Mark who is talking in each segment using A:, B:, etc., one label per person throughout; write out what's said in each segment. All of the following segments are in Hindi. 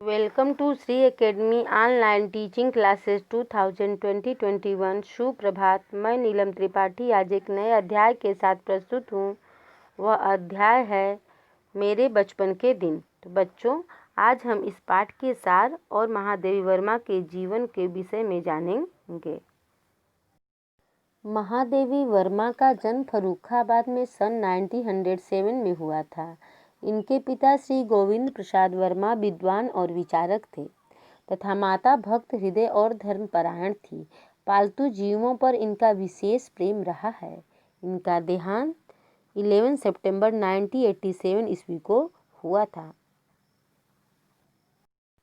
A: Welcome to Shri academy online teaching classes 2020-21। सुप्रभात। मैं नीलम त्रिपाठी आज एक नए अध्याय के साथ प्रस्तुत हूँ। वह अध्याय है मेरे बचपन के दिन। तो बच्चों, आज हम इस पाठ के सार और महादेवी वर्मा के जीवन के विषय में जानेंगे। महादेवी वर्मा का जन्म फर्रुखाबाद में सन 1907 में हुआ था। इनके पिता श्री गोविंद प्रसाद वर्मा विद्वान और विचारक थे तथा माता भक्त हृदय और धर्मपरायण थी। पालतू जीवों पर इनका विशेष प्रेम रहा है। इनका देहांत 11 सितंबर 1987 ईस्वी को हुआ था।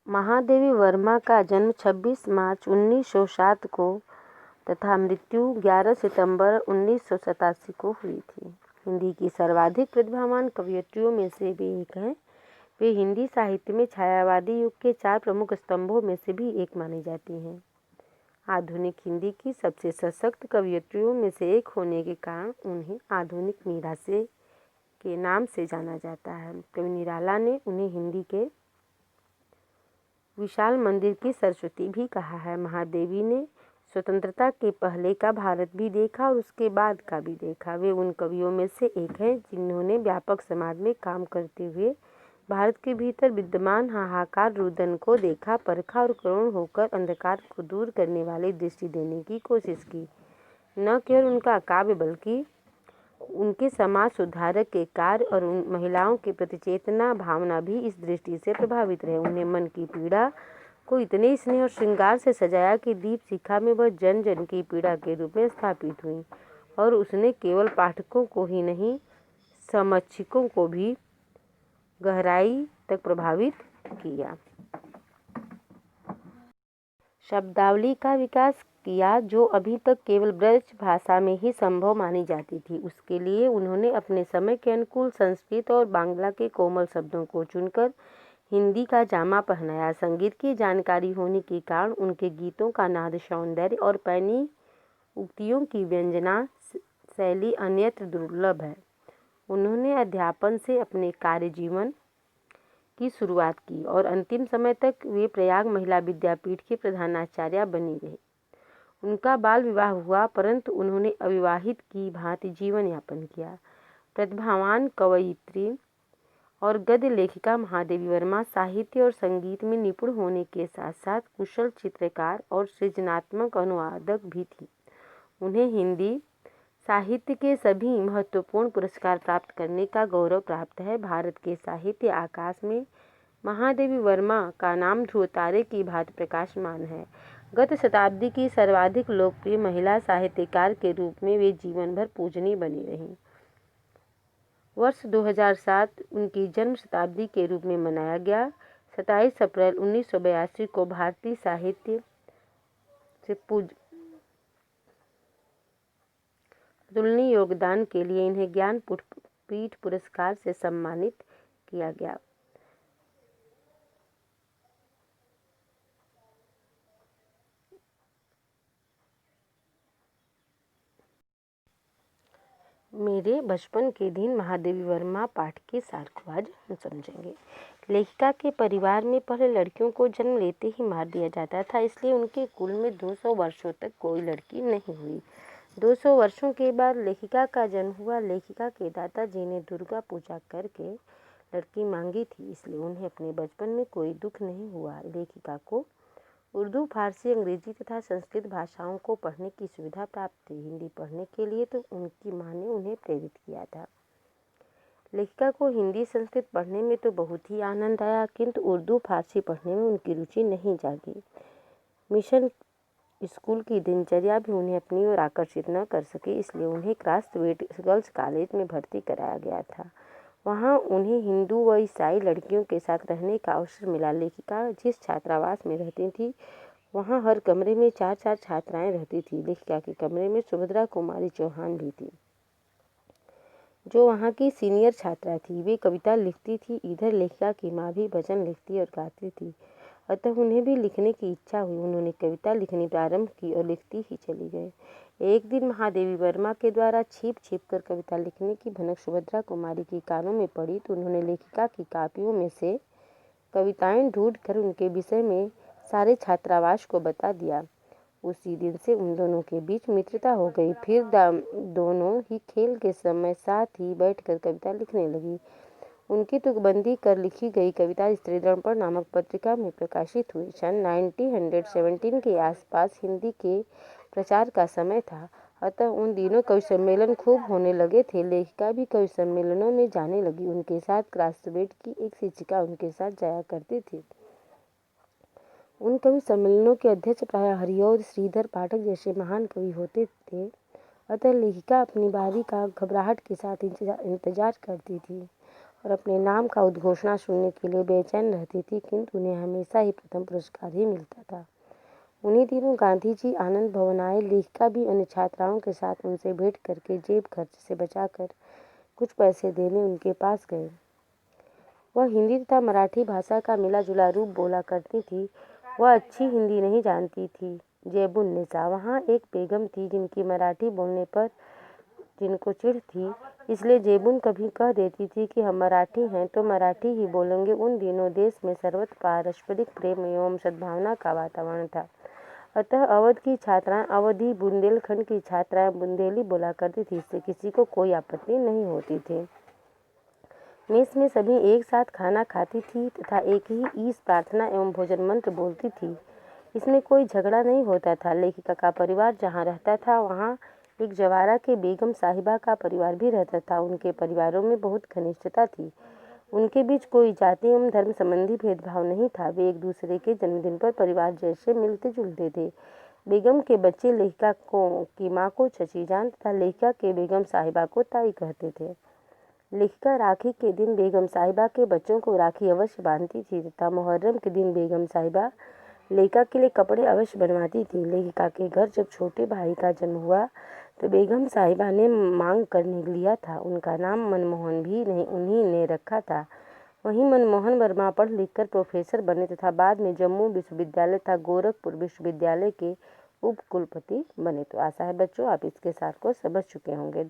A: महादेवी वर्मा का जन्म 26 मार्च 1907 को तथा मृत्यु 11 सितंबर 1987 को हुई थी। हिंदी की सर्वाधिक प्रतिभावान कवयित्रियों में से भी एक हैं। वे हिंदी साहित्य में छायावादी युग के 4 प्रमुख स्तंभों में से भी एक मानी जाती हैं। आधुनिक हिंदी की सबसे सशक्त कवयित्रियों में से एक होने के कारण उन्हें आधुनिक मीरा से के नाम से जाना जाता है। कवि निराला ने उन्हें हिंदी के विशाल मंदिर की सरस्वती भी कहा है। महादेवी ने स्वतंत्रता के पहले का भारत भी देखा और उसके बाद का भी देखा। वे उन कवियों में से एक हैं जिन्होंने व्यापक समाज में काम करते हुए भारत के भीतर विद्यमान हाहाकार रुदन को देखा, परखा और करुण होकर अंधकार को दूर करने वाली दृष्टि देने की कोशिश की। न केवल उनका काव्य बल्कि उनके समाज सुधारक के कार्य और उन महिलाओं के प्रति चेतना भावना भी इस दृष्टि से प्रभावित रहे। उन्हें मन की पीड़ा को इतने स्नेह और श्रृंगार से सजाया कि दीप शिखा में वह जन जन की पीड़ा के रूप में स्थापित हुई और उसने केवल पाठकों को ही नहीं, समक्षकों को भी गहराई तक प्रभावित किया। शब्दावली का विकास किया जो अभी तक केवल ब्रज भाषा में ही संभव मानी जाती थी। उसके लिए उन्होंने अपने समय के अनुकूल संस्कृत और बांग्ला के कोमल शब्दों को चुनकर हिंदी का जामा पहनाया। संगीत की जानकारी होने के कारण उनके गीतों का नाद सौंदर्य और पैनी उक्तियों की व्यंजना शैली अन्यत्र दुर्लभ है। उन्होंने अध्यापन से अपने कार्य जीवन की शुरुआत की और अंतिम समय तक वे प्रयाग महिला विद्यापीठ की प्रधानाचार्य बनी रही। उनका बाल विवाह हुआ परंतु उन्होंने अविवाहित की भांति जीवन यापन किया। प्रतिभावान कवयित्री और गद्य लेखिका महादेवी वर्मा साहित्य और संगीत में निपुण होने के साथ साथ कुशल चित्रकार और सृजनात्मक अनुवादक भी थी। उन्हें हिंदी साहित्य के सभी महत्वपूर्ण पुरस्कार प्राप्त करने का गौरव प्राप्त है। भारत के साहित्य आकाश में महादेवी वर्मा का नाम ध्रुव तारे की भांति प्रकाशमान है। गत शताब्दी की सर्वाधिक लोकप्रिय महिला साहित्यकार के रूप में वे जीवन भर पूजनीय बनी रहीं। वर्ष 2007 उनकी जन्म शताब्दी के रूप में मनाया गया। 27 अप्रैल 1982 को भारतीय साहित्य से अतुलनीय योगदान के लिए इन्हें ज्ञानपीठ पुरस्कार से सम्मानित किया गया। मेरे बचपन के दिन महादेवी वर्मा पाठ के सार को आज हम समझेंगे। लेखिका के परिवार में पहले लड़कियों को जन्म लेते ही मार दिया जाता था, इसलिए उनके कुल में 200 वर्षों तक कोई लड़की नहीं हुई। 200 वर्षों के बाद लेखिका का जन्म हुआ। लेखिका के दादाजी ने दुर्गा पूजा करके लड़की मांगी थी, इसलिए उन्हें अपने बचपन में कोई दुख नहीं हुआ। लेखिका को उर्दू, फारसी, अंग्रेजी तथा संस्कृत भाषाओं को पढ़ने की सुविधा प्राप्त थी। हिंदी पढ़ने के लिए तो उनकी मां ने उन्हें प्रेरित किया था। लेखिका को हिंदी संस्कृत पढ़ने में तो बहुत ही आनंद आया, किंतु उर्दू फारसी पढ़ने में उनकी रुचि नहीं जागी। मिशन स्कूल की दिनचर्या भी उन्हें अपनी ओर आकर्षित न कर सके, इसलिए उन्हें क्रास्थवेट गर्ल्स कॉलेज में भर्ती कराया गया था। वहाँ उन्हें हिंदू व ईसाई लड़कियों के साथ रहने का अवसर मिला। लेखिका जिस छात्रावास में रहती थी वहाँ हर कमरे में 4-4 छात्राएं रहती थी। लेखिका के कमरे में सुभद्रा कुमारी चौहान भी थी, जो वहाँ की सीनियर छात्रा थी। वे कविता लिखती थी। इधर लेखिका की माँ भी भजन लिखती और गाती थी, अतः उन्हें भी लिखने की इच्छा हुई। उन्होंने कविता लिखनी प्रारंभ की और लिखती ही चली गई। एक दिन महादेवी वर्मा के द्वारा छिप छिप कर कविता लिखने की भनक सुभद्रा कुमारी के कानों में पड़ी तो उन्होंने लेखिका की कापियों में से कविताएं ढूंढकर उनके विषय में सारे छात्रावास को बता दिया। उसी दिन से उन दोनों के बीच मित्रता हो गई। फिर दोनों ही खेल के समय साथ ही बैठकर कविता लिखने लगी। उनकी तुकबंदी कर लिखी गई कविता स्त्री दर्पण नामक पत्रिका में प्रकाशित हुई। सन 1917 के आसपास हिंदी के प्रचार का समय था, अतः उन दिनों कवि सम्मेलन खूब होने लगे थे। लेखिका भी कवि सम्मेलनों में जाने लगी। उनके साथ क्रासवेड की एक शिक्षिका उनके साथ जाया करती थी। उन कवि सम्मेलनों के अध्यक्ष प्रायः हरिऔध, श्रीधर पाठक जैसे महान कवि होते थे, अतः लेखिका अपनी बारी का घबराहट के साथ इंतजार करती थी और अपने नाम का उद्घोषणा सुनने के लिए बेचैन रहती थी, किंतु उन्हें हमेशा ही प्रथम पुरस्कार ही मिलता था। उन्हीं दिनों गांधी जी आनंद भवन आए। लेखिका भी अन्य छात्राओं के साथ उनसे भेंट करके जेब खर्च से बचाकर कुछ पैसे देने उनके पास गए। वह हिंदी तथा मराठी भाषा का मिला जुला रूप बोला करती थी। वह अच्छी हिंदी नहीं जानती थी। जेबुन्निसा वहाँ एक बेगम थी जिनकी मराठी बोलने पर जिनको चिढ़ थी, इसलिए जेबुन कभी कह देती थी कि हम मराठी हैं तो मराठी ही बोलेंगे। उन दिनों देश में सर्वत्र पारस्परिक प्रेम एवं सद्भावना का वातावरण था, अतः अवध की छात्राएं अवधी, बुंदेलखंड की छात्राएं बुंदेली बोला करती थी। इससे किसी को कोई आपत्ति नहीं होती थी। मेस में सभी एक साथ खाना खाती थी तथा एक ही ईश प्रार्थना एवं भोजन मंत्र बोलती थी। इसमें कोई झगड़ा नहीं होता था। लेखिका का परिवार जहाँ रहता था वहाँ एक जवारा के बेगम साहिबा का परिवार भी रहता था। उनके परिवारों में बहुत घनिष्ठता थी। उनके बीच कोई जाति एवं धर्म संबंधी भेदभाव नहीं था। वे एक दूसरे के जन्मदिन पर परिवार जैसे मिलते जुलते थे। बेगम के बच्चे लेखिका की माँ को चची जान तथा लेखिका के बेगम साहिबा को ताई कहते थे। लेखिका राखी के दिन बेगम साहिबा के बच्चों को राखी अवश्य बांधती थी तथा मुहर्रम के दिन बेगम साहिबा लेखिका के लिए कपड़े अवश्य बनवाती थी। लेखिका के घर जब छोटे भाई का जन्म हुआ तो बेगम साहिबा ने मांग करने लिया था। उनका नाम मनमोहन भी उन्हीं ने रखा था। वहीं मनमोहन वर्मा पढ़ लिखकर प्रोफेसर बने तथा बाद में जम्मू विश्वविद्यालय तथा गोरखपुर विश्वविद्यालय के उप कुलपति बने। तो आशा है बच्चों आप इसके सार को समझ चुके होंगे।